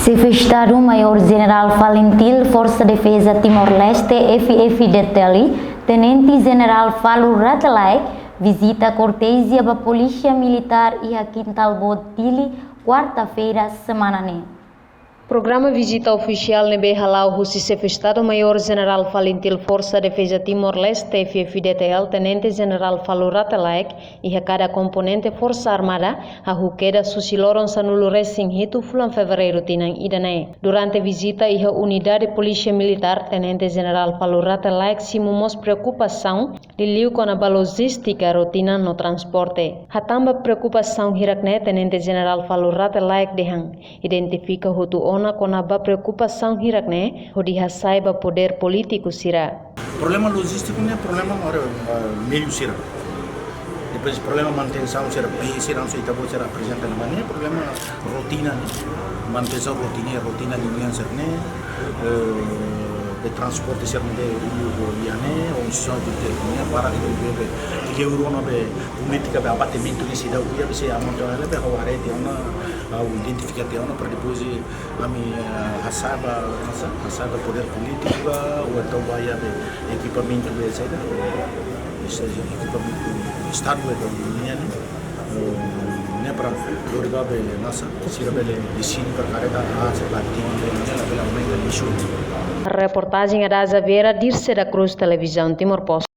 Chefe de Estado-Maior General Valentim, Força Defesa Timor-Leste, FFDTL, Tenente General Falu Ratalai, visita cortesia da Polícia Militar e a Quintal Botili, quarta-feira, semana né. Programa visita oficial nebe halau husi Chefe Estado-Maior General Valentim Força Defesa Timor-Leste FFDTL Tenente General Falu Ratalai e a cada componente Força Armada a huqueda susiloron sanulu racing hitu fulan fevereiro tinang idane. Durante a visita e a unidade Polícia Militar Tenente General Falu Ratalai simumos preocupação de liu com a logística rotina no transporte. Hatamba preocupação hirakne Tenente General Falu Ratalai dehang identifica hutu ona com a preocupação hirakne hodi saiba poder político sira. Problema logístico não é problema meio sira. Depois problema manutenção sira bem sira não sei tabo sira apresenta na maneira problema rotina manutenção rotina de linha sira de transporte sira de iane ou só de linha para que euro não be política be abatimento de cidade ia ser amontoar be hawarete uma identificação para depois a minha hasaba poder político ou então vai haver equipamento de saída equipamento estado né para lugar be nossa se bele decide para carregar a sebatinho bela aumenta de show. Reportagem da Zaveira Dirce da Cruz Televisão Timor-Poste.